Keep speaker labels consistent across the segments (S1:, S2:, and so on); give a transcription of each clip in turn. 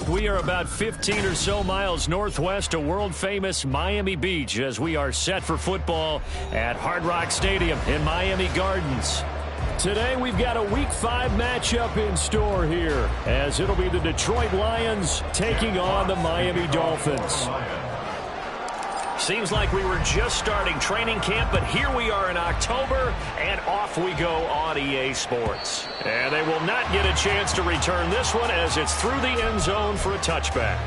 S1: We are about 15 or so miles northwest of world-famous Miami Beach as we are set for football at Hard Rock Stadium in Miami Gardens. Today we've got a Week 5 matchup in store here as it'll be the Detroit Lions taking on the Miami Dolphins. Seems like we were just starting training camp, but here we are in October, and off we go on EA Sports. And they will not get a chance to return this one as it's through the end zone for a touchback.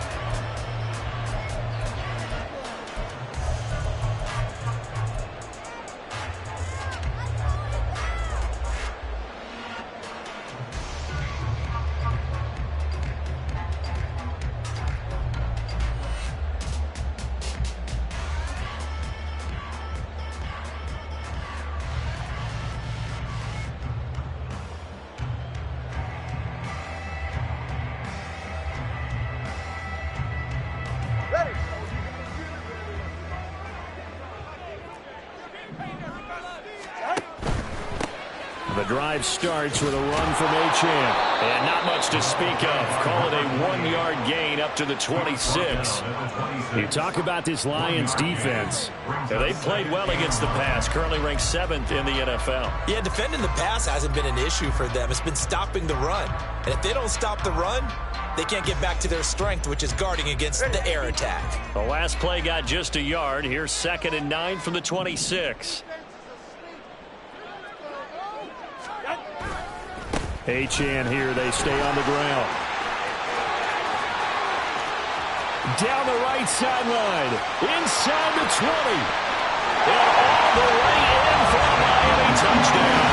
S1: The drive starts with a run from Achane. And not much to speak of. Call it a 1-yard gain up to the 26. You talk about this Lions defense. They played well against the pass. Currently ranked 7th in the NFL.
S2: Yeah, defending the pass hasn't been an issue for them. It's been stopping the run. And if they don't stop the run, they can't get back to their strength, which is guarding against the air attack.
S1: The last play got just a yard. Here's 2nd and 9 from the 26. Achane here, they stay on the ground. Down the right sideline, inside the 20. And all the way in for a Miami touchdown.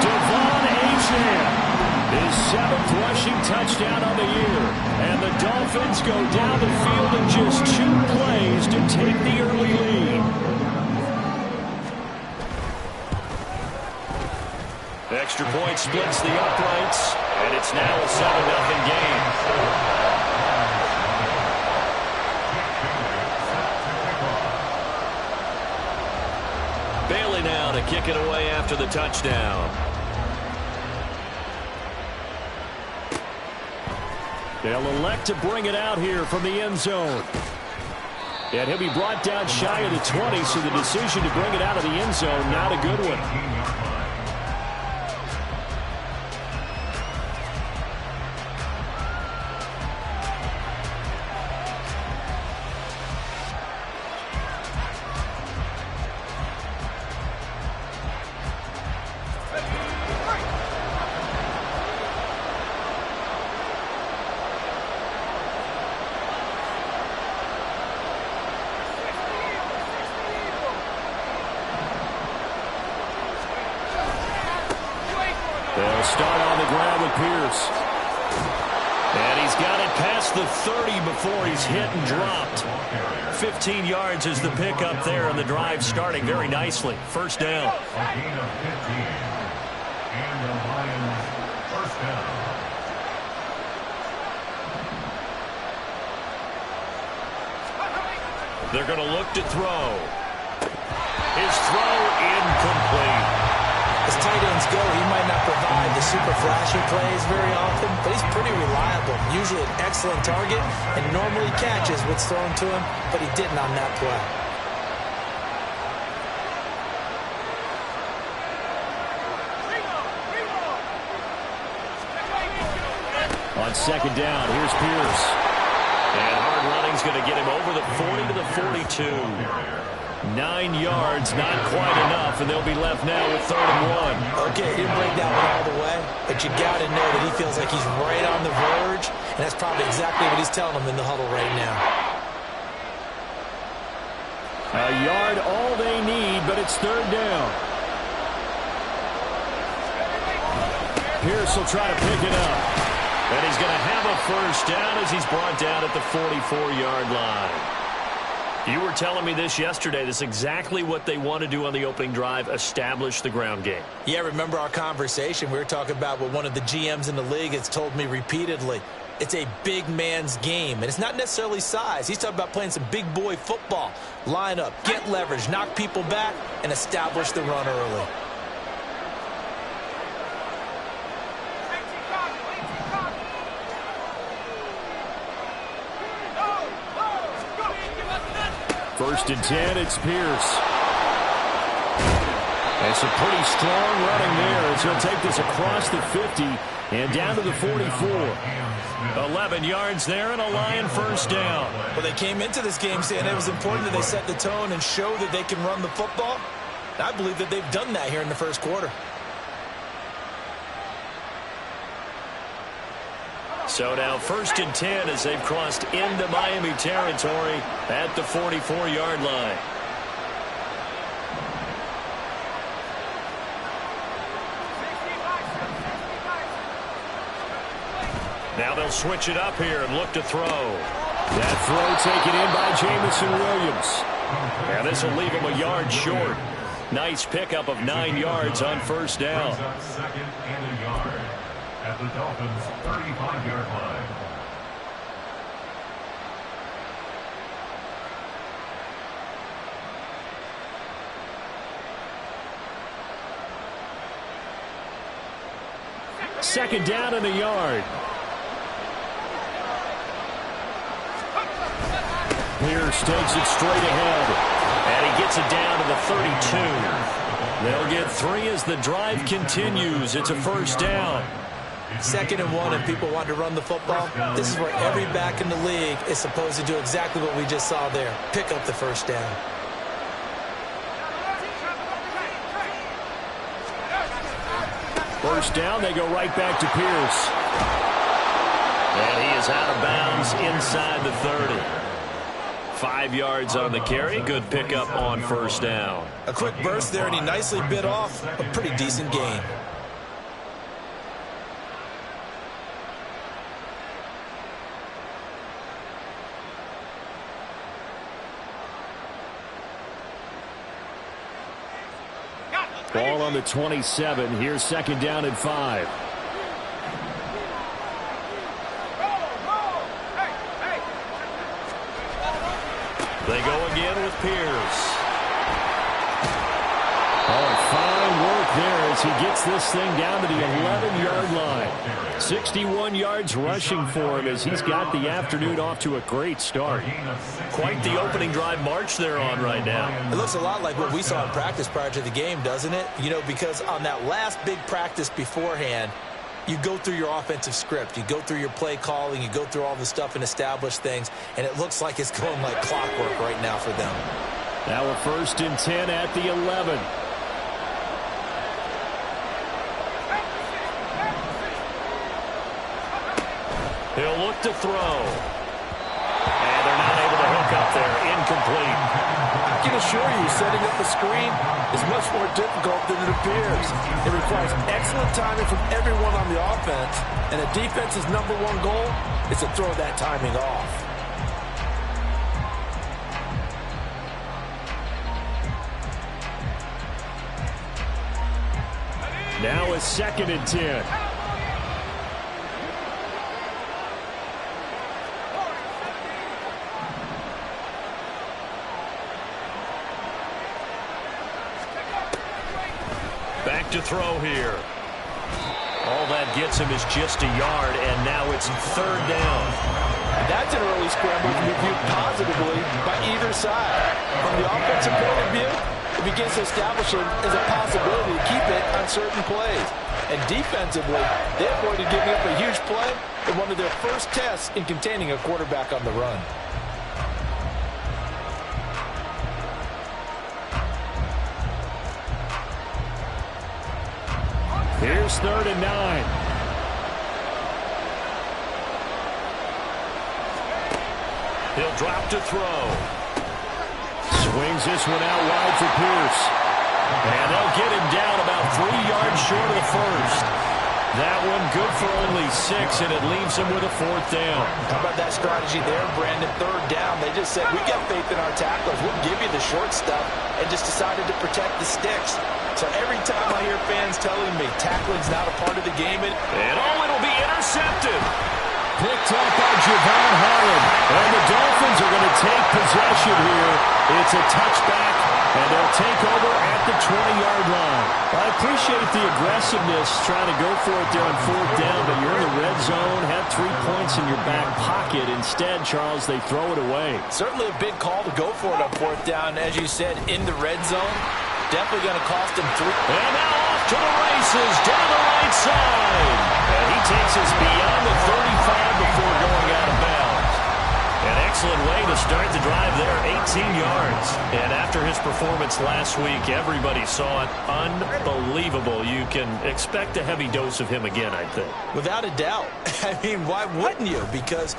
S1: Devon Achane, his 7th rushing touchdown on the year. And the Dolphins go down the field in just 2 plays to take the early lead. The extra point splits the uprights, and it's now a 7-0 game. Bailey now to kick it away after the touchdown. They'll elect to bring it out here from the end zone. And he'll be brought down shy of the 20, so the decision to bring it out of the end zone, not a good one. They'll start on the ground with Pierce. And he's got it past the 30 before he's hit and dropped. 15 yards is the pickup there, and the drive starting very nicely. First down. They're going to look to throw. His throw incomplete.
S2: As tight ends go, he might not provide the super flashy plays very often, but he's pretty reliable. Usually an excellent target and normally catches what's thrown to him, but he didn't on that play.
S1: On second down, here's Pierce. And hard running's going to get him over the 40 to the 42. 9 yards, not quite enough, and they'll be left now with 3rd and 1.
S2: Okay, he didn't break that one all the way, but you got to know that he feels like he's right on the verge, and that's probably exactly what he's telling them in the huddle right now.
S1: A yard, all they need, but it's 3rd down. Pierce will try to pick it up. And he's going to have a 1st down as he's brought down at the 44-yard line. You were telling me this yesterday. This is exactly what they want to do on the opening drive, establish the ground game.
S2: Yeah, remember our conversation? We were talking about what one of the GMs in the league has told me repeatedly. It's a big man's game, and it's not necessarily size. He's talking about playing some big boy football. Line up, get leverage, knock people back, and establish the run early.
S1: First and 10, it's Pierce. And some pretty strong running there as he'll take this across the 50 and down to the 44. 11 yards there and a Lion 1st down.
S2: Well, they came into this game saying it was important that they set the tone and show that they can run the football. I believe that they've done that here in the 1st quarter.
S1: So now 1st and 10 as they've crossed into Miami territory at the 44-yard line. Now they'll switch it up here and look to throw. That throw taken in by Jamison Williams. And this will leave him a yard short. Nice pickup of 9 yards on 1st down.
S3: Second and a yard at the Dolphins' 35-yard line.
S1: Second down and a yard. Pierce takes it straight ahead. And he gets it down to the 32. They'll get 3 as the drive continues. It's a 1st down.
S2: 2nd and 1 and people want to run the football. This is where every back in the league is supposed to do exactly what we just saw there. Pick up the 1st down.
S1: First down, they go right back to Pierce. And he is out of bounds inside the 30. 5 yards on the carry. Good pickup on 1st down.
S2: A quick burst there, and he nicely bit off a pretty decent gain.
S1: Ball on the 27. Here's 2nd down and 5. They go again with Pierce. Oh, fine work there as he gets this thing down to the 11-yard line. 61 yards rushing for him as he's got the afternoon off to a great start. Quite the opening drive march they're on right now.
S2: It looks a lot like what we saw in practice prior to the game, doesn't it? You know, because on that last big practice beforehand, you go through your offensive script. You go through your play calling. You go through all the stuff and establish things. And it looks like it's going like clockwork right now for them.
S1: Now a 1st and 10 at the 11. He'll look to throw. And they're not able to hook up there. Incomplete.
S4: I can assure you, setting up a screen is much more difficult than it appears. It requires excellent timing from everyone on the offense, and a defense's #1 goal is to throw that timing off.
S1: Now a 2nd and 10. to throw here. All that gets him is just a yard, and now it's third down.
S4: And that's an early scramble to be viewed positively by either side. From the offensive point of view, it begins to establish it as a possibility to keep it on certain plays. And defensively, they avoided giving up a huge play in one of their first tests in containing a quarterback on the run.
S1: Here's 3rd and 9. He'll drop to throw. Swings this one out wide for Pierce. And they'll get him down about 3 yards short of the first. That one good for only 6, and it leaves him with a 4th down.
S4: How about that strategy there, Brandon? 3rd down. They just said, we got faith in our tacklers. We'll give you the short stuff, and just decided to protect the sticks. So every time I hear fans telling me tackling's not a part of the game,
S1: it'll be intercepted. Picked up by Javon Holland. And the Dolphins are going to take possession here. It's a touchback, and they'll take over at the 20-yard line. I appreciate the aggressiveness trying to go for it there on 4th down, but you're in the red zone, have 3 points in your back pocket. Instead, Charles, they throw it away.
S4: Certainly a big call to go for it on 4th down. As you said, in the red zone, definitely going to cost him 3.
S1: And now off to the races down the right side. And he takes us beyond the 35 before going out of bounds. An excellent way to start the drive there, 18 yards. And after his performance last week, everybody saw it. Unbelievable. You can expect a heavy dose of him again, I think.
S2: Without a doubt. I mean, why wouldn't you? Because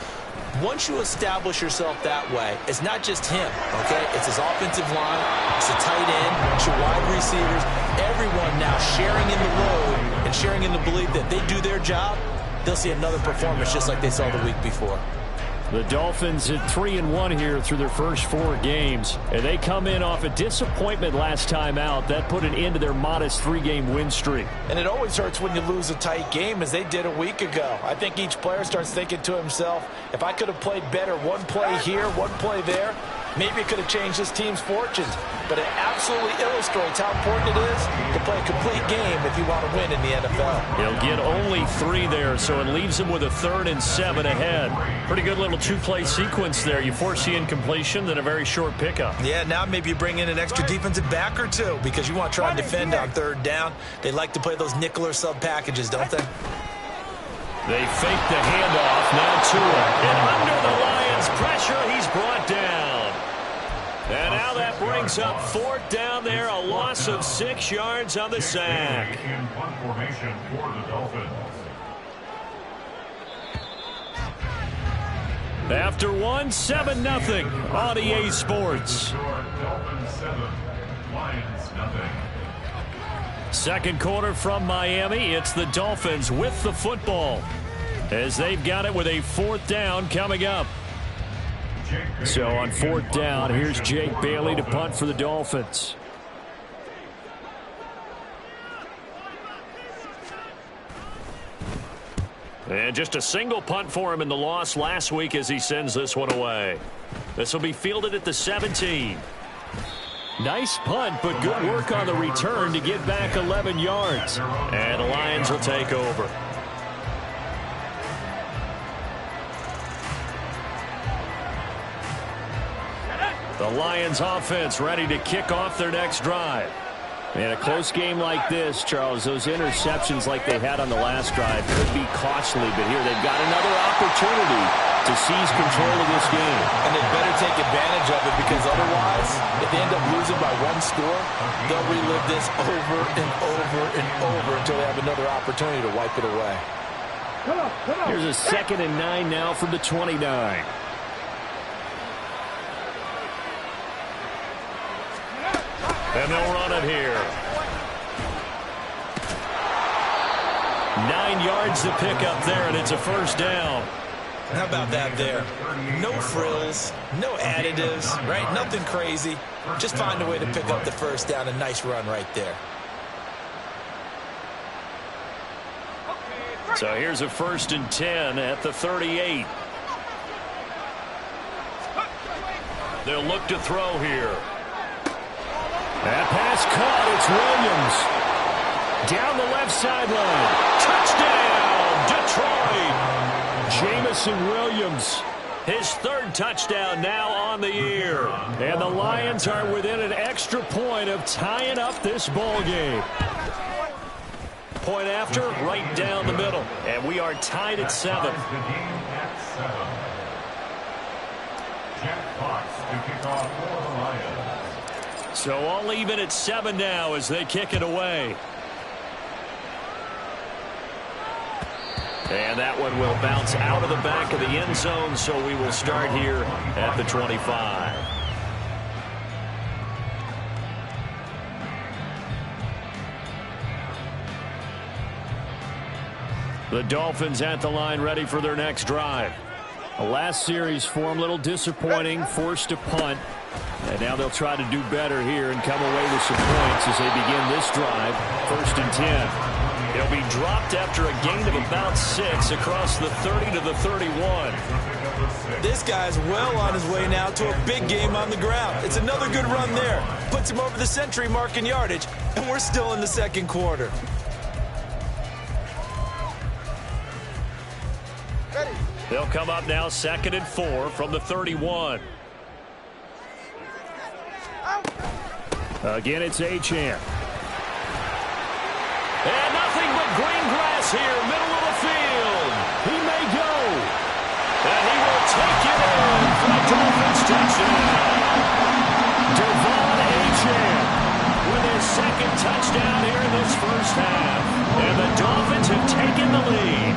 S2: once you establish yourself that way, it's not just him, okay? It's his offensive line, it's the tight end, it's your wide receivers, everyone now sharing in the load and sharing in the belief that they do their job, they'll see another performance just like they saw the week before.
S1: The Dolphins at 3-1 here through their first 4 games. And they come in off a disappointment last time out. That put an end to their modest 3-game win streak.
S4: And it always hurts when you lose a tight game, as they did a week ago. I think each player starts thinking to himself, if I could have played better one play here, one play there, maybe it could have changed this team's fortunes. But it absolutely illustrates how important it is to play a complete game if you want to win in the NFL.
S1: He'll get only 3 there, so it leaves him with a 3rd and 7 ahead. Pretty good little 2-play sequence there. You force the incompletion, then a very short pickup.
S2: Yeah, now maybe you bring in an extra defensive back or 2 because you want to try and defend on 3rd down. They like to play those nickel or sub packages, don't they?
S1: They fake the handoff. Now Tua. And under the Lions' pressure, he's brought down. And now that brings up 4th down there, a loss of 6 yards on the sack.
S3: In punt formation for the Dolphins.
S1: After 1, 7-0 on EA Sports.
S3: Dolphins 7, Lions nothing.
S1: Second quarter from Miami. It's the Dolphins with the football as they've got it with a 4th down coming up. So on 4th down, here's Jake Bailey to punt for the Dolphins. And just a single punt for him in the loss last week as he sends this one away. This will be fielded at the 17. Nice punt, but good work on the return to get back 11 yards. And the Lions will take over. The Lions offense ready to kick off their next drive. In a close game like this, Charles, those interceptions like they had on the last drive could be costly, but here they've got another opportunity to seize control of this game.
S4: And they better take advantage of it, because otherwise, if they end up losing by 1 score, they'll relive this over and over and over until they have another opportunity to wipe it away.
S1: Here's a 2nd and 9 now from the 29. And they'll run it here. 9 yards to pick up there, and it's a 1st down.
S2: How about that there? No frills, no additives, right? Nothing crazy. Just find a way to pick up the 1st down. A nice run right there.
S1: So here's a 1st and 10 at the 38. They'll look to throw here. That pass caught. It's Williams. Down the left sideline. Touchdown, Detroit. Jamison Williams, his third touchdown now on the year. And the Lions are within an extra point of tying up this ball game. Point after, right down the middle. And we are tied at 7. So all even at 7 now as they kick it away. And that one will bounce out of the back of the end zone, so we will start here at the 25. The Dolphins at the line, ready for their next drive. The last series for them, a little disappointing, forced to punt. And now they'll try to do better here and come away with some points as they begin this drive. 1st and 10. He'll be dropped after a gain of about 6 across the 30 to the 31.
S2: This guy's well on his way now to a big game on the ground. It's another good run there. Puts him over the century mark in yardage, and we're still in the second quarter.
S1: They'll come up now 2nd and 4 from the 31. Again, it's Achane. And nothing but green grass here, middle of the field. He may go. And he will take it in for a Dolphins touchdown. Devon Achane with his 2nd touchdown here in this first half. And the Dolphins have taken the lead.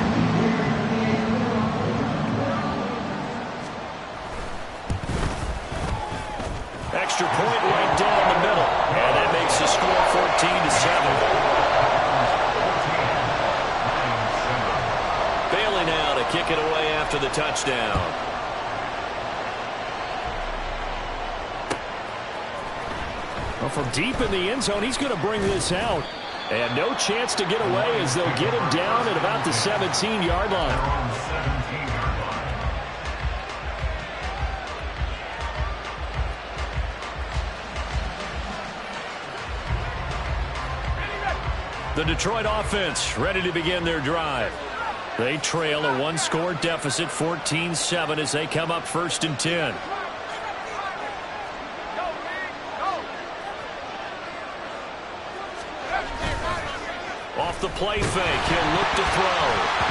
S1: Extra point right down the middle. And that makes the score 14-7. Bailey now to kick it away after the touchdown. Well, from deep in the end zone, he's going to bring this out. And no chance to get away as they'll get him down at about the 17-yard line. The Detroit offense ready to begin their drive. They trail a 1-score deficit, 14-7, as they come up 1st and 10. Off the play fake, he'll look to throw.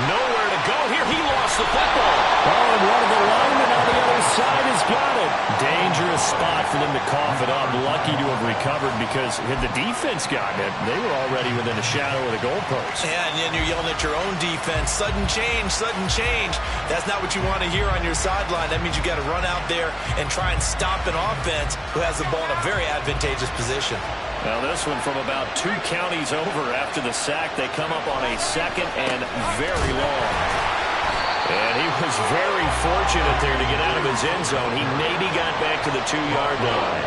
S1: Nowhere to go here. He lost the football. Oh, and one of the linemen on the other side has got it. Dangerous spot for them to cough it up. Lucky to have recovered because had the defense gotten it, they were already within a shadow of the goalpost.
S2: Yeah, and then you're yelling at your own defense. Sudden change, sudden change. That's not what you want to hear on your sideline. That means you got to run out there and try and stop an offense who has the ball in a very advantageous position.
S1: Now this one from about 2 counties over after the sack. They come up on a 2nd and very long. And he was very fortunate there to get out of his end zone. He maybe got back to the 2-yard line.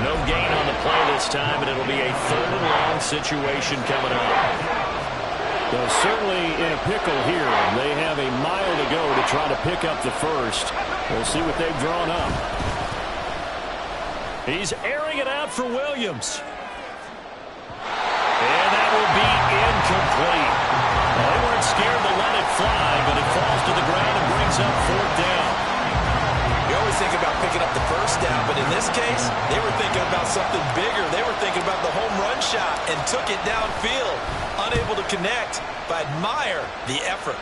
S1: No gain on the play this time, and it'll be a 3rd and long situation coming up. Well, certainly in a pickle here. They have a mile to go to try to pick up the first. We'll see what they've drawn up. He's airing it out for Williams. And that will be incomplete. Well, they weren't scared to let it fly, but it falls to the ground and brings up 4th down.
S2: You always think about picking up the first down, but in this case, they were thinking about something bigger. They were thinking about the home run shot and took it downfield. Unable to connect, but admire the effort.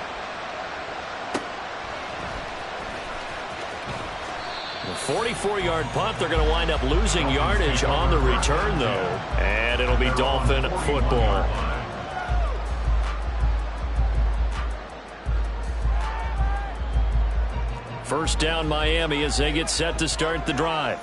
S1: The 44-yard punt, they're going to wind up losing yardage on the return, though. And it'll be Dolphin football. First down, Miami, as they get set to start the drive.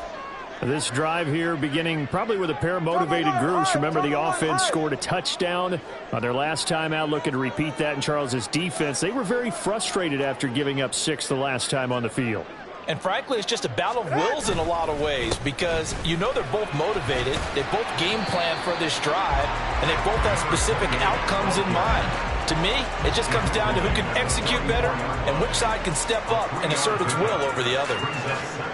S1: This drive here beginning probably with a pair of motivated groups. Remember, the offense scored a touchdown on their last time out. Looking to repeat that in Charles's defense. They were very frustrated after giving up 6 the last time on the field.
S2: And frankly, it's just a battle of wills in a lot of ways because you know they're both motivated. They both game plan for this drive, and they both have specific outcomes in mind. To me, it just comes down to who can execute better and which side can step up and assert its will over the other.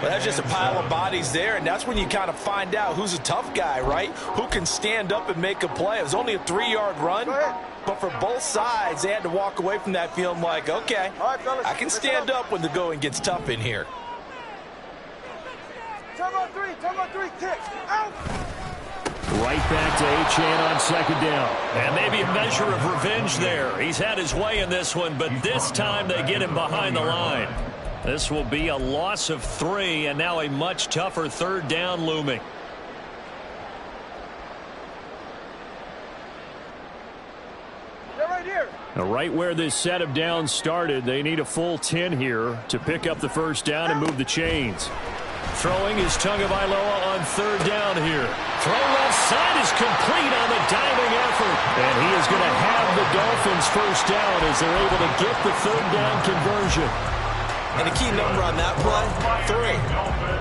S2: But that's just a pile of bodies there, and that's when you kind of find out who's a tough guy, right? Who can stand up and make a play. It was only a 3-yard run, but for both sides, they had to walk away from that feeling like, okay, I can stand up when the going gets tough in here.
S5: Time on three, kick, out!
S1: Right back to Achane on second down. And maybe a measure of revenge there. He's had his way in this one, but this time they get him behind the line. This will be a loss of 3, and now a much tougher 3rd down looming.
S5: They're right here.
S1: Now, right where this set of downs started, they need a full 10 here to pick up the 1st down and move the chains. Throwing is Tagovailoa on 3rd down here. Throw left side is complete on the diving effort. And he is going to have the Dolphins 1st down as they're able to get the 3rd down conversion.
S2: And the key number on that play, 3.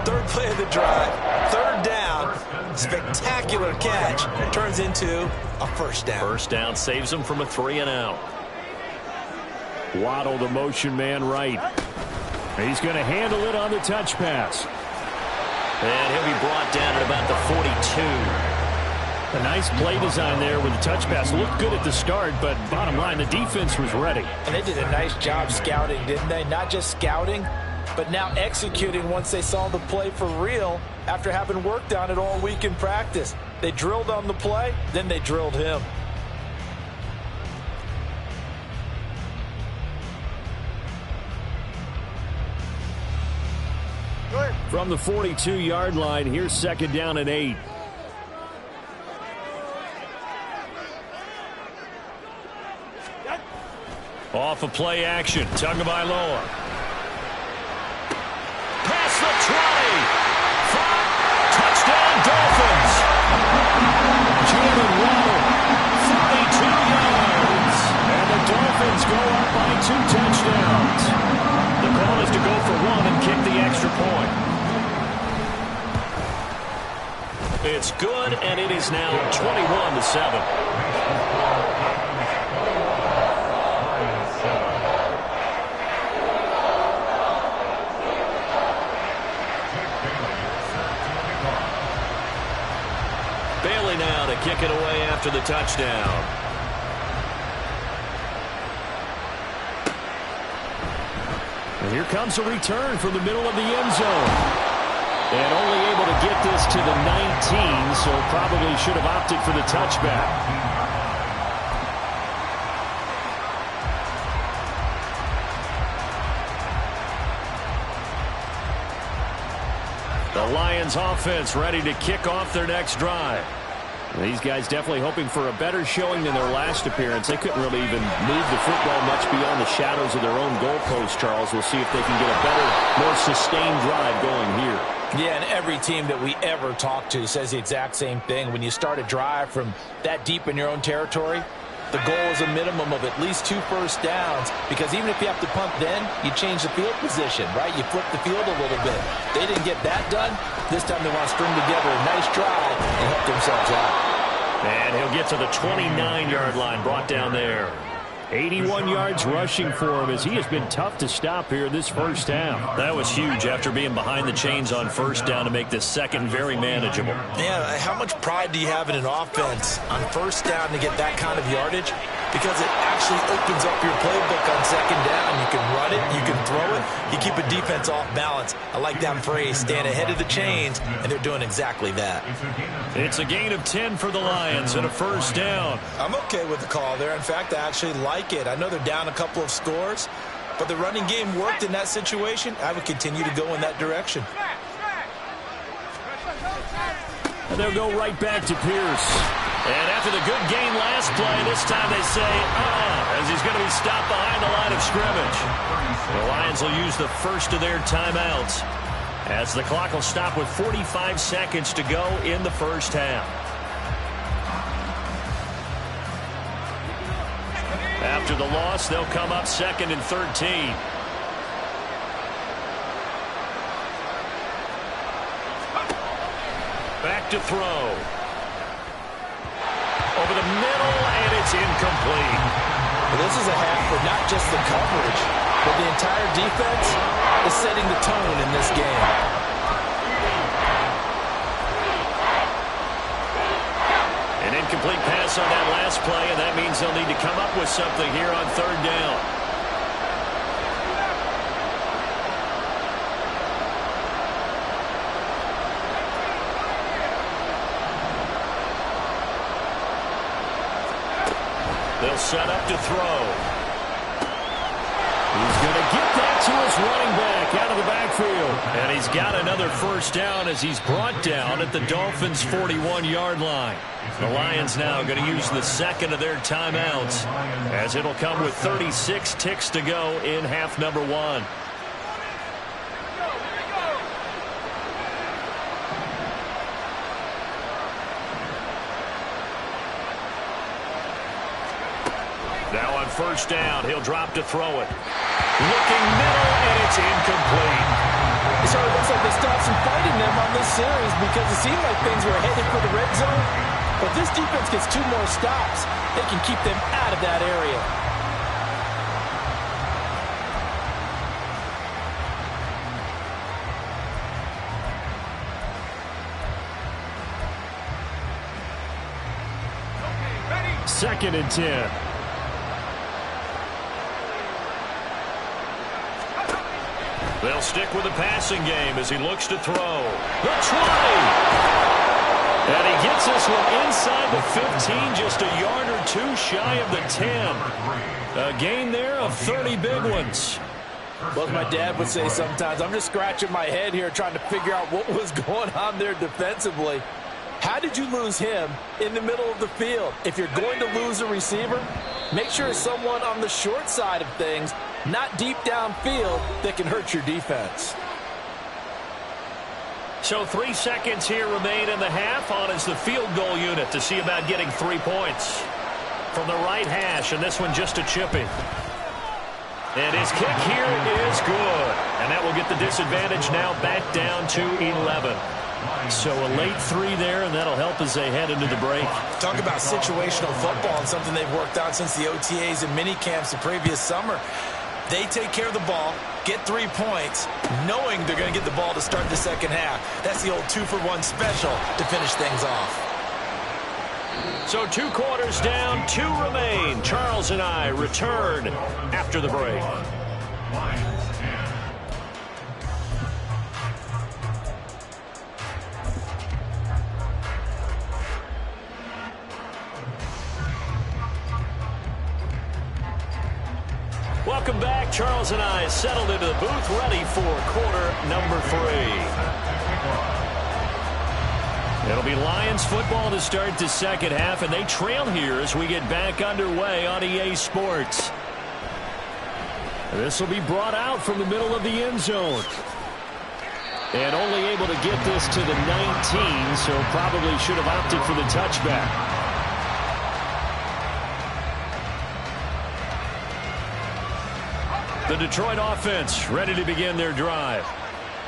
S2: 3rd play of the drive, 3rd down, spectacular catch, turns into a 1st down.
S1: 1st down saves him from a 3 and out. Waddle, the motion man right. He's going to handle it on the touch pass. And he'll be brought down at about the 42. A nice play design there with the touch pass. Looked good at the start, but bottom line, the defense was ready.
S2: And they did a nice job scouting, didn't they? Not just scouting, but now executing once they saw the play for real after having worked on it all week in practice. They drilled on the play, then they drilled him.
S1: From the 42-yard line, here's 2nd down and 8. Off of play action, Tagovailoa. Past the 20. 5. Touchdown, Dolphins. Jalen Waddle, 42 yards. And the Dolphins go up by 2 touchdowns. The call is to go for 1 and kick the extra point. It's good, and it is now 21-7. Bailey now to kick it away after the touchdown. And here comes a return from the middle of the end zone. And only able to get this to the 19, so probably should have opted for the touchback. The Lions offense ready to kick off their next drive. These guys definitely hoping for a better showing than their last appearance. They couldn't really even move the football much beyond the shadows of their own goalpost, Charles. We'll see if they can get a better, more sustained drive going here.
S2: Yeah, and every team that we ever talk to says the exact same thing. When you start a drive from that deep in your own territory, the goal is a minimum of at least 2 first downs, because even if you have to punt then, you change the field position, right? You flip the field a little bit. They didn't get that done. This time they want to string together a nice drive and help themselves out.
S1: And he'll get to the 29-yard line, brought down there. 81 yards rushing for him as he has been tough to stop here this first down. That was huge after being behind the chains on first down to make this second very manageable.
S2: Yeah, how much pride do you have in an offense on first down to get that kind of yardage? Because it actually opens up your playbook on second down. You can run it, you can throw it, you keep a defense off balance. I like that phrase, stand ahead of the chains, and they're doing exactly that.
S1: It's a gain of 10 for the Lions and a first down.
S2: I'm okay with the call there. In fact, I actually like it. I know they're down a couple of scores, but the running game worked in that situation. I would continue to go in that direction.
S1: And they'll go right back to Pierce. And after the good game last play, this time they say, as he's going to be stopped behind the line of scrimmage. The Lions will use the first of their timeouts as the clock will stop with 45 seconds to go in the first half. After the loss, they'll come up 2nd and 13. Back to throw. Over the middle, and it's incomplete.
S4: Well, this is a half for not just the coverage, but the entire defense is setting the tone in this game.
S1: An incomplete pass on that last play, and that means they'll need to come up with something here on third down. They'll set up to throw. He's going to get that to his running back out of the backfield. And he's got another first down as he's brought down at the Dolphins' 41-yard line. The Lions now going to use the second of their timeouts as it'll come with 36 ticks to go in half number one. Now on first down, he'll drop to throw it. Looking middle, and it's incomplete.
S4: So it looks like they stopped some fighting them on this series because it seemed like things were headed for the red zone. But this defense gets 2 more stops. They can keep them out of that area.
S1: Second and 10. They'll stick with the passing game as he looks to throw. The 20! And he gets this one inside the 15, just a yard or 2 shy of the 10. A gain there of 30 big ones.
S4: Well, as my dad would say sometimes, I'm just scratching my head here trying to figure out what was going on there defensively. How did you lose him in the middle of the field? If you're going to lose a receiver, make sure it's someone on the short side of things, not deep downfield, that can hurt your defense.
S1: So 3 seconds here remain in the half. On is the field goal unit to see about getting 3 points. From the right hash, and this one just a chipping. And his kick here is good. And that will get the disadvantage now back down to 11. So a late 3 there, and that'll help as they head into the break.
S2: Talk about situational football and something they've worked out since the OTAs and mini camps the previous summer. They take care of the ball, get 3 points, knowing they're going to get the ball to start the second half. That's the old 2-for-1 special to finish things off.
S1: So 2 quarters down, 2 remain. Charles and I return after the break. Welcome back. Charles and I settled into the booth, ready for quarter number 3. It'll be Lions football to start the second half, and they trail here as we get back underway on EA Sports. This will be brought out from the middle of the end zone. And only able to get this to the 19, so probably should have opted for the touchback. The Detroit offense ready to begin their drive.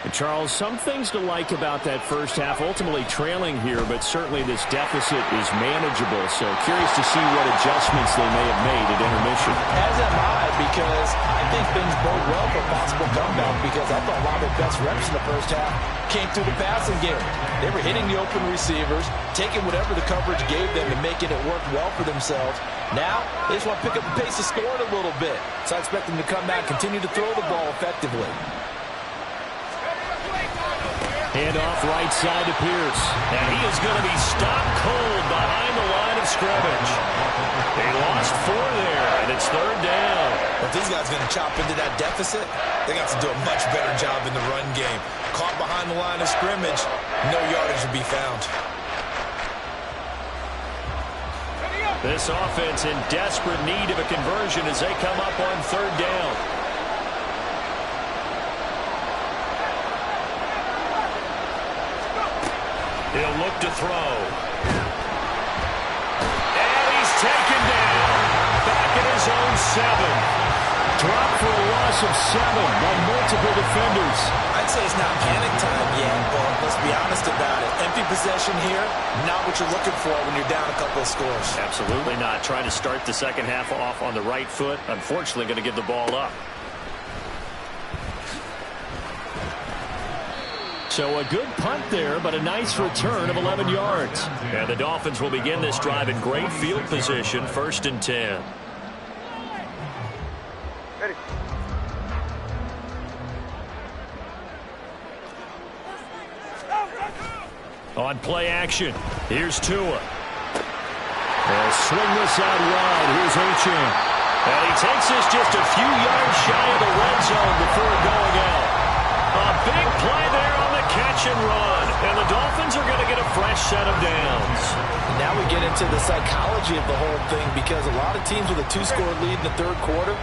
S1: And Charles, some things to like about that first half, ultimately trailing here, but certainly this deficit is manageable. So curious to see what adjustments they may have made at intermission.
S4: As am I, because I think things bode well for a possible comeback, because I thought a lot of their best reps in the first half came through the passing game. They were hitting the open receivers, taking whatever the coverage gave them and making it work well for themselves. Now, they just want to pick up the pace of scoring a little bit. So I expect them to come back and continue to throw the ball effectively.
S1: Handoff right side to Pierce. And he is going to be stopped cold behind the line of scrimmage. They lost 4 there, and it's third down.
S2: If these guys are going to chop into that deficit, they got to do a much better job in the run game. Caught behind the line of scrimmage, no yardage to be found.
S1: This offense in desperate need of a conversion as they come up on third down. He'll look to throw. And he's taken down. Back at his own 7. dropped for a loss of 7 by multiple defenders.
S2: I'd say it's not panic time yet, but let's be honest about it. Empty possession here, not what you're looking for when you're down a couple of scores.
S1: Absolutely not. Trying to start the second half off on the right foot. Unfortunately, going to give the ball up. So a good punt there, but a nice return of 11 yards. And the Dolphins will begin this drive in great field position, 1st and 10.
S5: Ready.
S1: On play action, here's Tua. They'll swing this out wide. Here's Achane. And he takes this just a few yards shy of the red zone before going out. A big play there on the catch and run. And the Dolphins are going to get a fresh set of downs.
S2: Now we get into the psychology of the whole thing, because a lot of teams with a 2-score lead in the third quarter,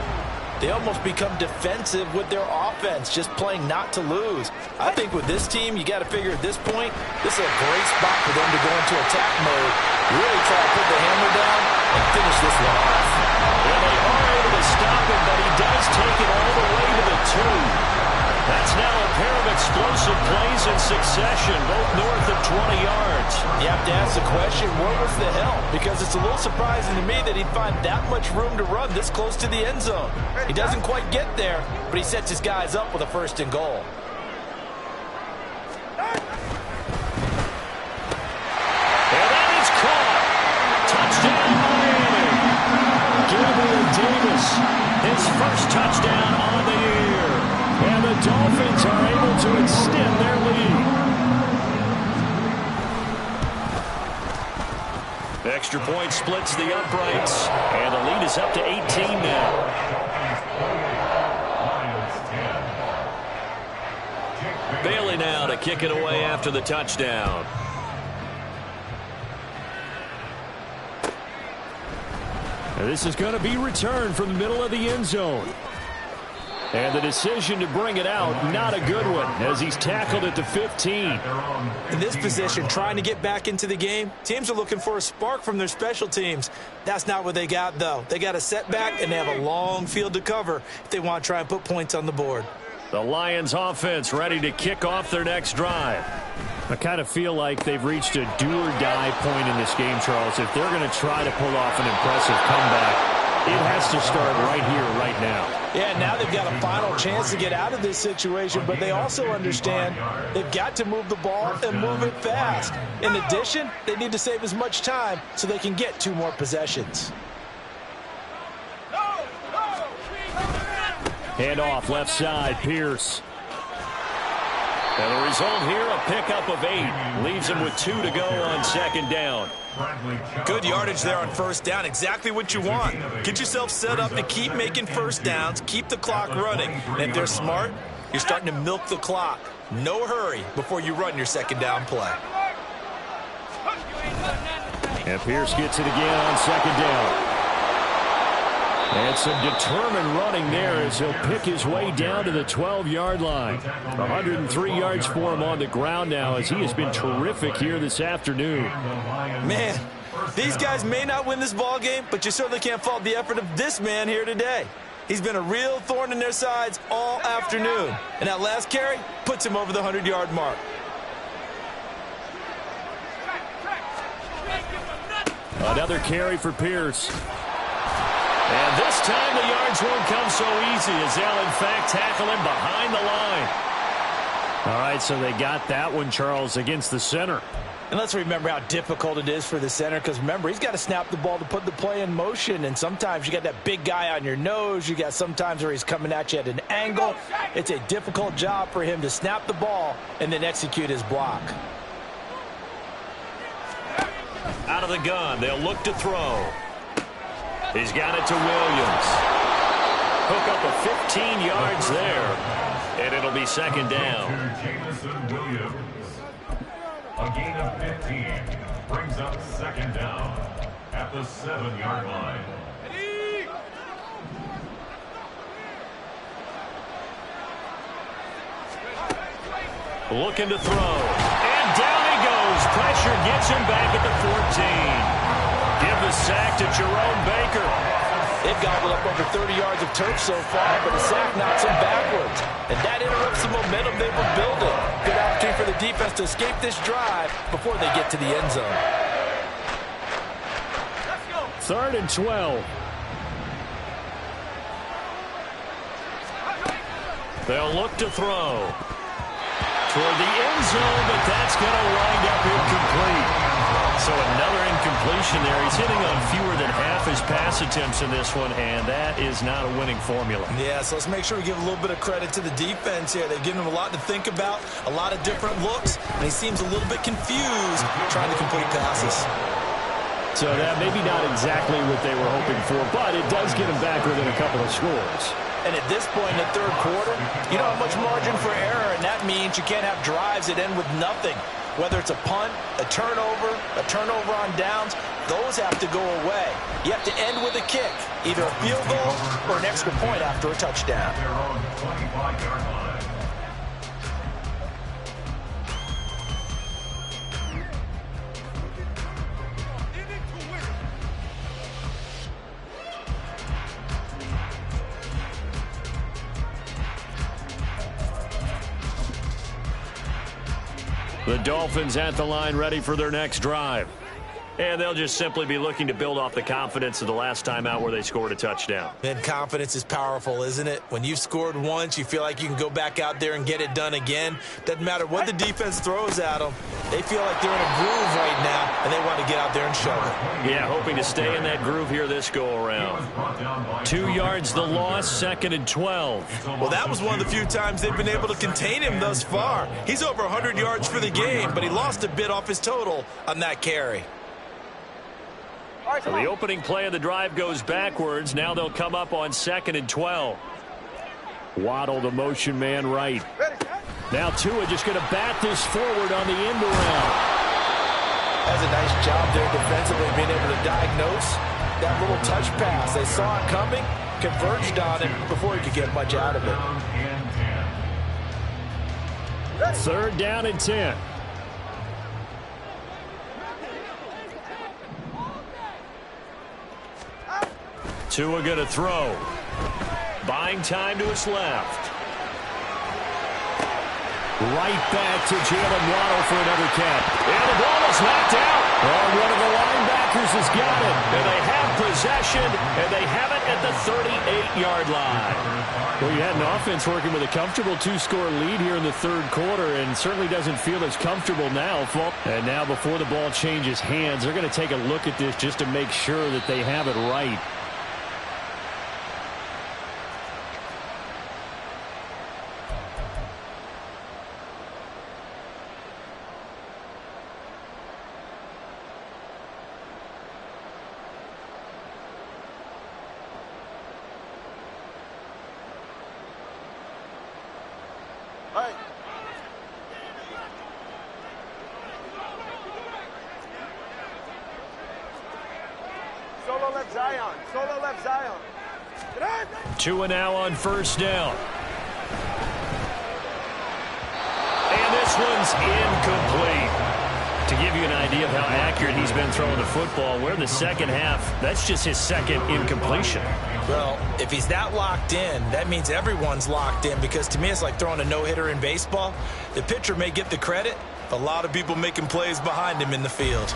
S2: they almost become defensive with their offense, just playing not to lose. I think with this team, you got to figure at this point, this is a great spot for them to go into attack mode, really try to put the hammer down and finish this one off.
S1: Well, they are able to stop him, but he does take it all the way to the 2. That's now a pair of explosive plays in succession, both north of 20 yards.
S2: You have to ask the question, where was the help? Because it's a little surprising to me that he'd find that much room to run this close to the end zone. He doesn't quite get there, but he sets his guys up with a 1st and goal.
S1: And that is caught. Touchdown, Miami. Gabriel Davis, his first touchdown on the year. And the Dolphins are able to extend their lead. Extra point splits the uprights, and the lead is up to 18 now. Bailey now to kick it away after the touchdown. And this is going to be returned from the middle of the end zone. And the decision to bring it out, not a good one, as he's tackled at the 15.
S2: In this position, trying to get back into the game, teams are looking for a spark from their special teams. That's not what they got, though. They got a setback, and they have a long field to cover if they want to try and put points on the board.
S1: The Lions offense ready to kick off their next drive. I kind of feel like they've reached a do-or-die point in this game, Charles. If they're going to try to pull off an impressive comeback, it has to start right here, right now.
S2: Yeah, now they've got a final chance to get out of this situation, but they also understand they've got to move the ball and move it fast. In addition, they need to save as much time so they can get 2 more possessions.
S1: Hand off left side, Pierce. And the result here, a pickup of 8. Leaves him with 2 to go on 2nd down.
S2: Good yardage there on 1st down. Exactly what you want. Get yourself set up to keep making 1st downs, keep the clock running. And if they're smart, you're starting to milk the clock. No hurry before you run your 2nd down play.
S1: And Pierce gets it again on 2nd down. And some determined running there as he'll pick his way down to the 12-yard line. 103 yards for him on the ground now, as he has been terrific here this afternoon.
S2: Man, these guys may not win this ball game, but you certainly can't fault the effort of this man here today. He's been a real thorn in their sides all afternoon. And that last carry puts him over the 100-yard mark.
S1: Another carry for Pierce. And this time the yards won't come so easy, as they'll in fact tackle him behind the line. All right, so they got that one, Charles, against the center.
S2: And let's remember how difficult it is for the center, because remember, he's got to snap the ball to put the play in motion, and sometimes you got that big guy on your nose. You got sometimes where he's coming at you at an angle. It's a difficult job for him to snap the ball and then execute his block.
S1: Out of the gun, they'll look to throw. He's got it to Williams. Hook up a 15 yards there, and it'll be 2nd down.
S3: A gain of 15 brings up 2nd down at the 7-yard line.
S1: Looking to throw. And down he goes. Pressure gets him back at the 14. Give the sack to Jerome Baker.
S4: They've gobbled up over 30 yards of turf so far, but the sack knocks them backwards. And that interrupts the momentum they were building. Good opportunity for the defense to escape this drive before they get to the end zone.
S1: 3rd and 12. They'll look to throw toward the end zone, but that's going to wind up incomplete. So another incompletion there. He's hitting on fewer than half his pass attempts in this one, and that is not a winning formula.
S2: Yeah, so let's make sure we give a little bit of credit to the defense here. They've given him a lot to think about, a lot of different looks, and he seems a little bit confused trying to complete passes.
S1: So that maybe not exactly what they were hoping for, but it does get him back within a couple of scores.
S2: And at this point in the third quarter, you don't have much margin for error, and that means you can't have drives that end with nothing. Whether it's a punt, a turnover on downs, those have to go away. You have to end with a kick, either a field goal or an extra point after a touchdown.
S3: Their own 25-yard line.
S1: The Dolphins at the line ready for their next drive. And they'll just simply be looking to build off the confidence of the last time out where they scored a touchdown.
S2: And confidence is powerful, isn't it? When you've scored once, you feel like you can go back out there and get it done again. Doesn't matter what the defense throws at them. They feel like they're in a groove right now, and they want to get out there and show it.
S1: Yeah, hoping to stay in that groove here this go-around. 2 yards the loss, 2nd and 12.
S2: Well, that was one of the few times they've been able to contain him thus far. He's over 100 yards for the game, but he lost a bit off his total on that carry.
S1: So the opening play of the drive goes backwards. Now they'll come up on 2nd and 12. Waddle, the motion man right. Now Tua just going to bat this forward on the end around.
S4: That's a nice job there defensively, being able to diagnose that little touch pass. They saw it coming, converged on it before he could get much out of it.
S1: 3rd down and 10. Tua going to throw. Buying time to his left. Right back to Jalen Waddle for another catch. And the ball is knocked out. Oh, one of the linebackers has got it. And they have possession, and they have it at the 38-yard line. Well, you had an offense working with a comfortable 2-score lead here in the third quarter, and certainly doesn't feel as comfortable now. And now before the ball changes hands, they're going to take a look at this just to make sure that they have it right.
S5: Solo left Zion. Solo left Zion.
S1: Tua now on 1st down. And this one's incomplete. To give you an idea of how accurate he's been throwing the football, we're in the second half. That's just his 2nd incompletion.
S2: Well, if he's that locked in, that means everyone's locked in, because to me it's like throwing a no-hitter in baseball. The pitcher may get the credit, but a lot of people making plays behind him in the field.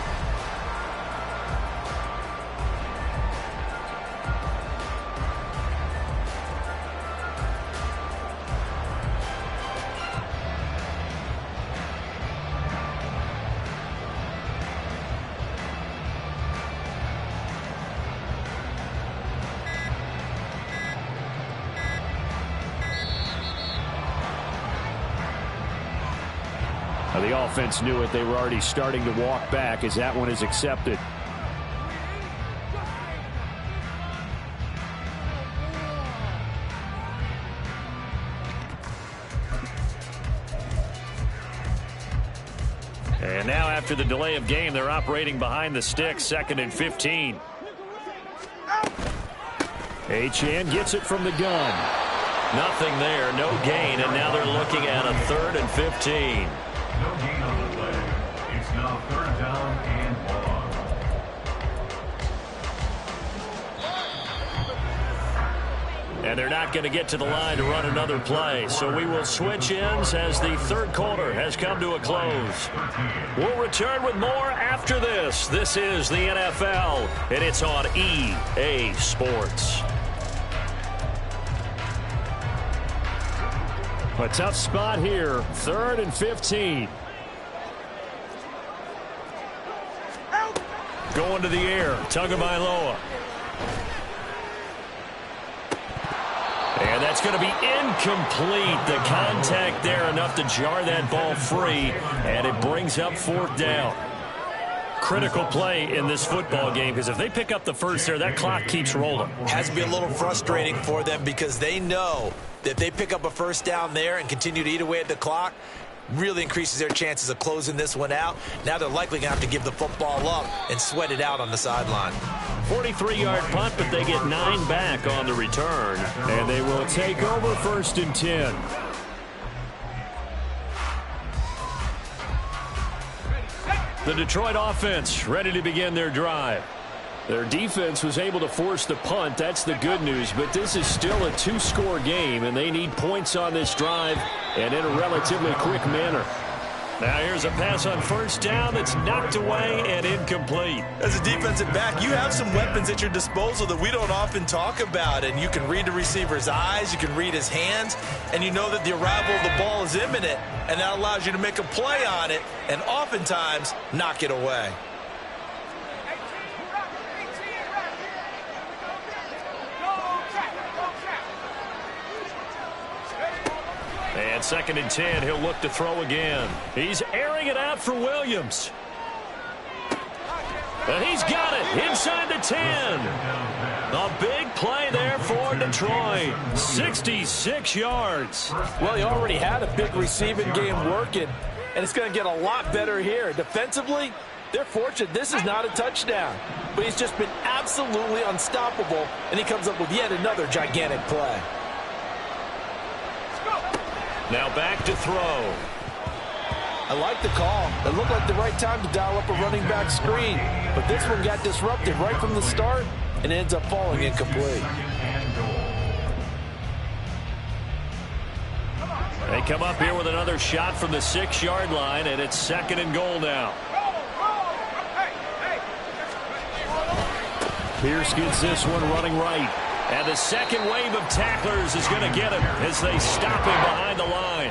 S1: The offense knew it. They were already starting to walk back as that one is accepted. And now after the delay of game, they're operating behind the sticks, 2nd and 15. Achane gets it from the gun. Nothing there, no gain, and now they're looking at a 3rd and 15.
S3: No gain on the play. It's now 3rd down and long.
S1: they're not going to get to the line to run another play. So we will switch ends as the third quarter has come to a close. We'll return with more after this. This is the NFL, and it's on EA Sports. A tough spot here, 3rd and 15. Going to the air, Tagovailoa. And that's going to be incomplete. The contact there enough to jar that ball free, and it brings up 4th down. Critical play in this football game, because if they pick up the first there, that clock keeps rolling.
S2: Has to be a little frustrating for them because they know that if they pick up a first down there and continue to eat away at the clock, really increases their chances of closing this one out. Now they're likely going to have to give the football up and sweat it out on the sideline.
S1: 43-yard punt, but they get 9 back on the return. And they will take over 1st and 10. The Detroit offense ready to begin their drive. Their defense was able to force the punt. That's the good news. But this is still a 2-score game, and they need points on this drive and in a relatively quick manner. Now here's a pass on 1st down that's knocked away and incomplete.
S2: As a defensive back, you have some weapons at your disposal that we don't often talk about. And you can read the receiver's eyes, you can read his hands, and you know that the arrival of the ball is imminent. And that allows you to make a play on it and oftentimes knock it away.
S1: And 2nd and 10, he'll look to throw again. He's airing it out for Williams. And he's got it inside the 10. A big play there for Detroit. 66 yards.
S4: Well, he already had a big receiving game working, and it's going to get a lot better here. Defensively, they're fortunate this is not a touchdown. But he's just been absolutely unstoppable, and he comes up with yet another gigantic play.
S1: Now back to throw.
S4: I like the call. It looked like the right time to dial up a running back screen. But this one got disrupted right from the start and ends up falling incomplete.
S1: They come up here with another shot from the 6-yard line, and it's 2nd and goal now. Pierce gets this one running right. And the second wave of tacklers is going to get him as they stop him behind the line.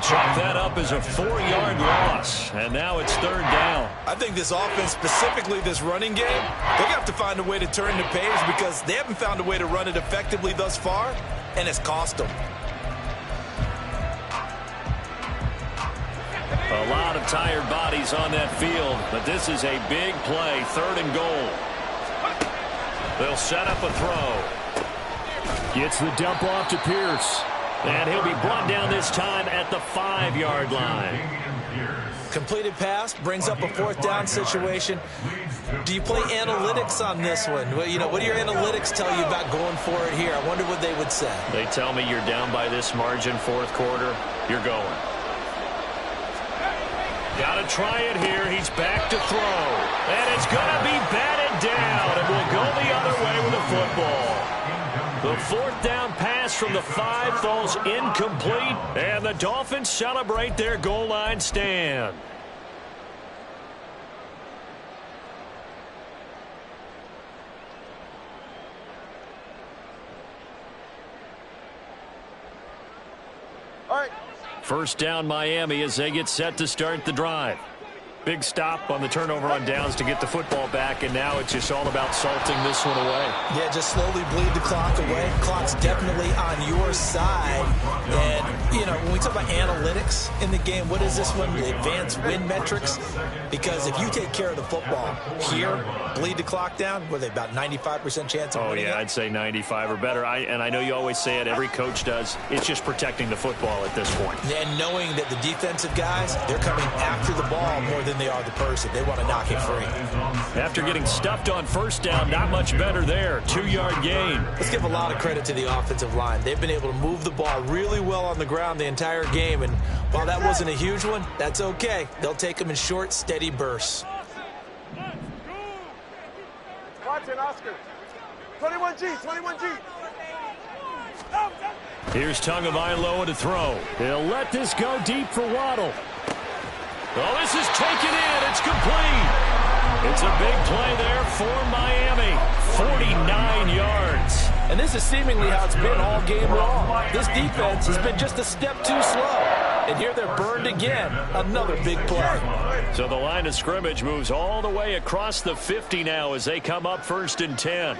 S1: Chalk that up as a 4-yard loss. And now it's 3rd down.
S2: I think this offense, specifically this running game, they're going to have to find a way to turn the page because they haven't found a way to run it effectively thus far, and it's cost them.
S1: A lot of tired bodies on that field, but this is a big play, 3rd and goal. They'll set up a throw. Gets the dump off to Pierce. And he'll be brought down this time at the 5-yard line.
S2: Completed pass brings up a 4th down situation. Do you play analytics on this one? Well, you know, what do your analytics tell you about going for it here? I wonder what they would say.
S1: They tell me you're down by this margin, 4th quarter. You're going. Got to try it here. He's back to throw. And it's going to be batted down. And we'll go the other way with the football. The 4th down pass from the 5 falls incomplete, and the Dolphins celebrate their goal line stand.
S5: All right.
S1: 1st down Miami as they get set to start the drive. Big stop on the turnover on downs to get the football back, and now it's just all about salting this one away.
S2: Yeah, just slowly bleed the clock away. Clock's definitely on your side. And, you know, when we talk about analytics in the game, what is this one? The advanced win metrics? Because if you take care of the football here, bleed the clock down, what are they, about 95% chance of winning it?
S1: I'd say 95 or better. And I know you always say it, every coach does. It's just protecting the football at this point.
S2: And knowing that the defensive guys, they're coming after the ball more than they are the person. They want to knock it free.
S1: After getting stuffed on 1st down, not much better there. 2-yard gain.
S2: Let's give a lot of credit to the offensive line. They've been able to move the ball really well on the ground the entire game. And while that wasn't a huge one, that's okay. They'll take them in short, steady bursts.
S5: Watch it, Oscar. 21G, 21G.
S1: Here's Tagovailoa to throw. He'll let this go deep for Waddle. Oh, this is taken in. It's complete. It's a big play there for Miami. 49 yards.
S4: And this is seemingly how it's been all game long. This defense has been just a step too slow. And here they're burned again. Another big play.
S1: So the line of scrimmage moves all the way across the 50 now as they come up 1st and 10.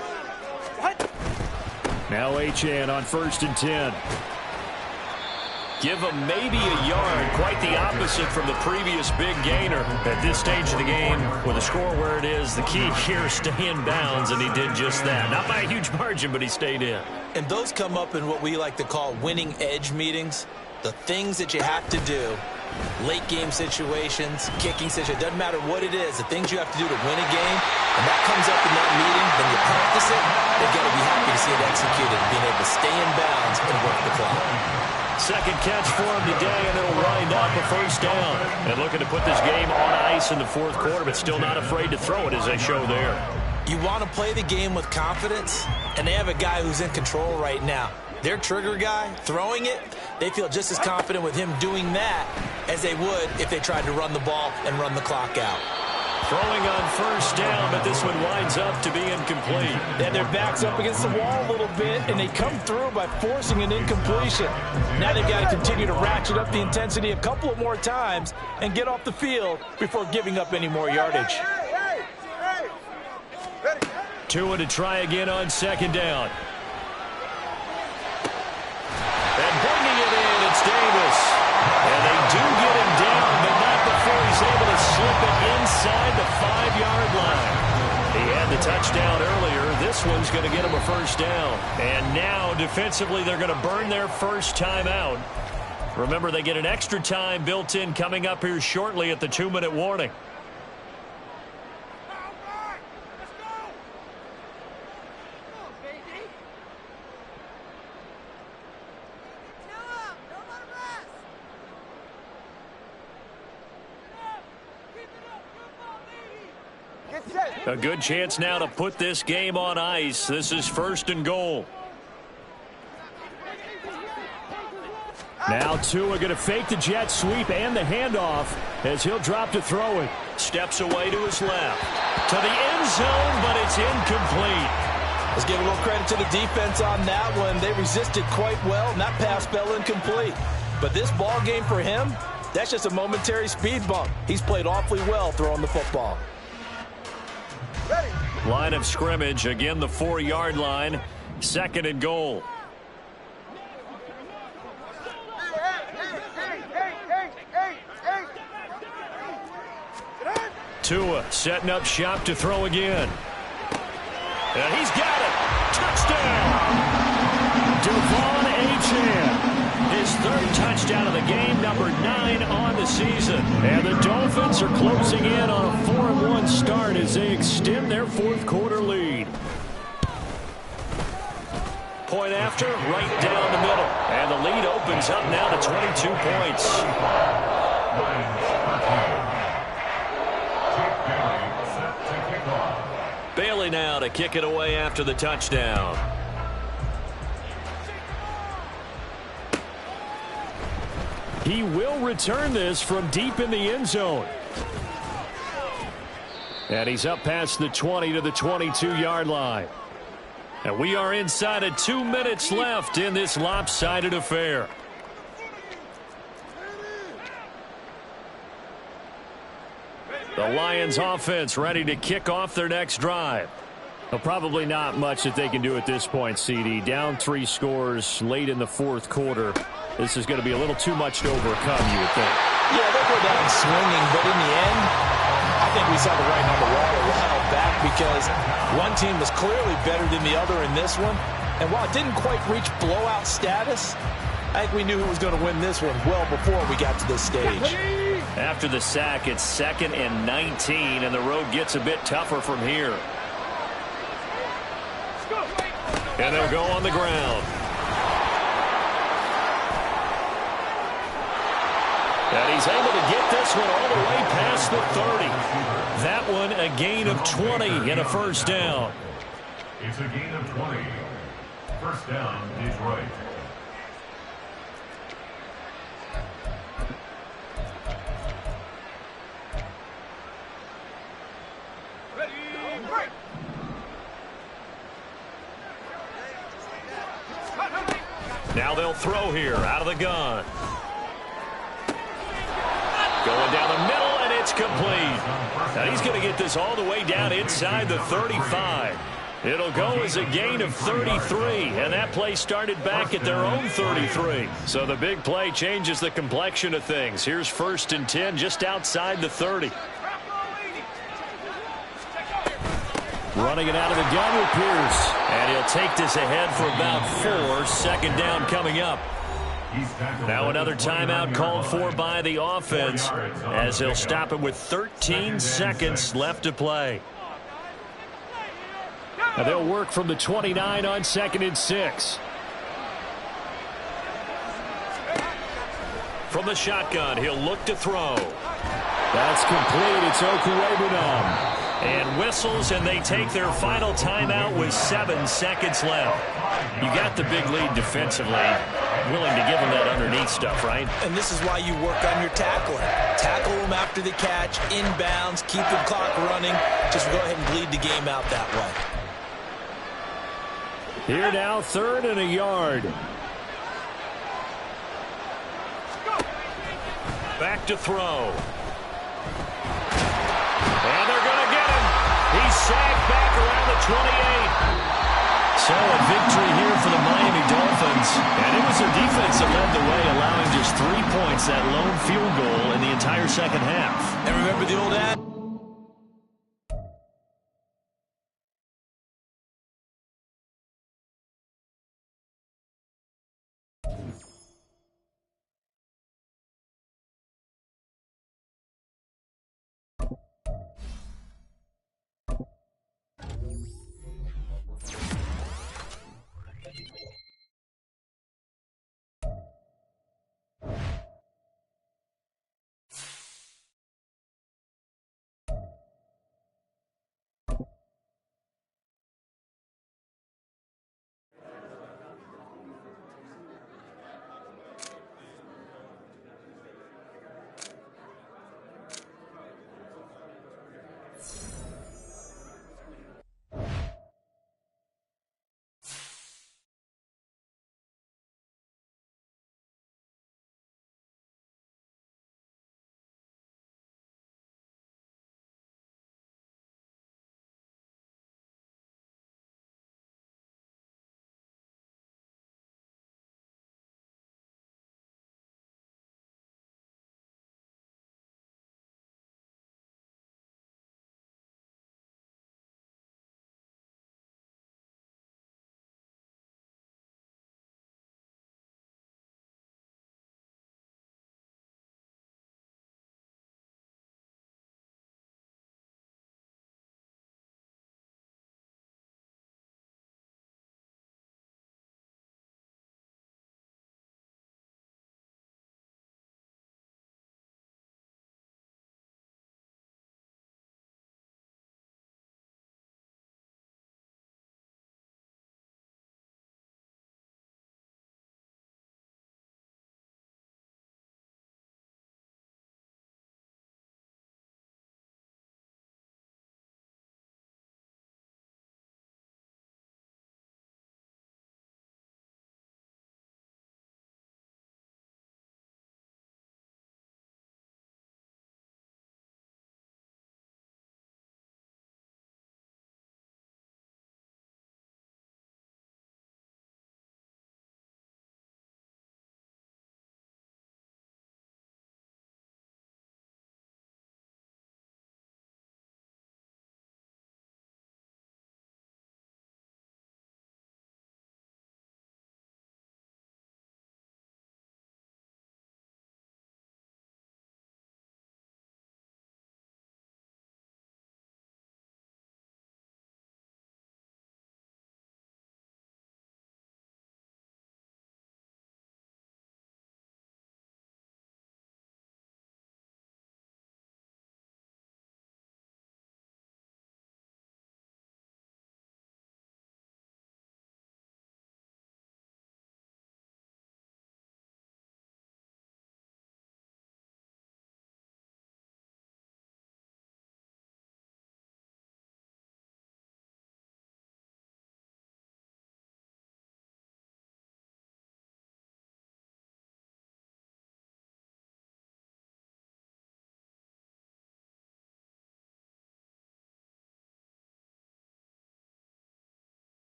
S1: Now Achane on 1st and 10. Give him maybe a yard, quite the opposite from the previous big gainer. At this stage of the game, with a score where it is, the key here is stay in bounds, and he did just that. Not by a huge margin, but he stayed in.
S2: And those come up in what we like to call winning edge meetings. The things that you have to do, late game situations, kicking situations, doesn't matter what it is, the things you have to do to win a game, and that comes up in that meeting, then you practice it, they've got to be happy to see it executed, being able to stay in bounds and work the clock.
S1: Second catch for him today, and it'll wind up a 1st down. And looking to put this game on ice in the 4th quarter, but still not afraid to throw it as they show there.
S2: You want to play the game with confidence, and they have a guy who's in control right now. Their trigger guy, throwing it, they feel just as confident with him doing that as they would if they tried to run the ball and run the clock out.
S1: Throwing on 1st down, but this one winds up to be incomplete.
S4: Then their back's up against the wall a little bit, and they come through by forcing an incompletion. Now they've got to continue to ratchet up the intensity a couple of more times and get off the field before giving up any more yardage.
S1: Tua to try again on 2nd down. And bringing it in, it's Davis. And they do get him down, but not before he's able to slip it inside the 5-yard line. He had the touchdown earlier. This one's going to get him a 1st down. And now, defensively, they're going to burn their first time out. Remember, they get an extra time built in coming up here shortly at the 2-minute warning. A good chance now to put this game on ice. This is 1st and goal. Now Tua going to fake the jet sweep and the handoff as he'll drop to throw it. Steps away to his left. To the end zone, but it's incomplete.
S4: Let's give a little credit to the defense on that one. They resisted quite well, and that pass fell incomplete. But this ball game for him, that's just a momentary speed bump. He's played awfully well throwing the football.
S1: Line of scrimmage, again the 4-yard line. 2nd and goal. Tua setting up shop to throw again. And he's got it. Touchdown. Devon Achane. His 3rd touchdown of the game, number 9 on the season. And the Dolphins are closing in on a 4-1 start as they extend their 4th quarter lead. Point after, right down the middle. And the lead opens up now to 22 points. Bailey now to kick it away after the touchdown. He will return this from deep in the end zone. And he's up past the 20 to the 22-yard line. And we are inside of 2 minutes left in this lopsided affair. The Lions offense ready to kick off their next drive. Well, probably not much that they can do at this point, CD. Down 3 scores late in the 4th quarter. This is going to be a little too much to overcome, you would think.
S4: Yeah, they'll go down swinging, but in the end, I think we saw the writing on the wall a while back because one team was clearly better than the other in this one. And while it didn't quite reach blowout status, I think we knew who was going to win this one well before we got to this stage.
S1: After the sack, it's 2nd and 19, and the road gets a bit tougher from here. And they'll go on the ground. And he's able to get this one all the way past the 30. That one a gain of 20 and a 1st down.
S3: It's a gain of 20. First down, Detroit.
S1: Now they'll throw here out of the gun. Going down the middle, and it's complete. Now he's going to get this all the way down inside the 35. It'll go as a gain of 33, and that play started back at their own 33. So the big play changes the complexion of things. Here's 1st and 10 just outside the 30. Running it out of the gun with Pierce. And he'll take this ahead for about 4. Second down coming up. Now another timeout called for by the offense as they'll stop it with 13 seconds left to play. Now they'll work from the 29 on 2nd and 6. From the shotgun, he'll look to throw. That's complete. It's Okuwebunam. And whistles, and they take their final timeout with 7 seconds left. You got the big lead defensively. Willing to give them that underneath stuff, right?
S2: And this is why you work on your tackling. Tackle them after the catch, inbounds, keep the clock running. Just go ahead and bleed the game out that way.
S1: Here now, 3rd and a yard. Back to throw. And they're going to get him. He's sacked back around the 28. So a victory here for the Miami Dolphins. And it was their defense that led the way, allowing just 3 points, that lone field goal in the entire second half.
S2: And remember the old ad?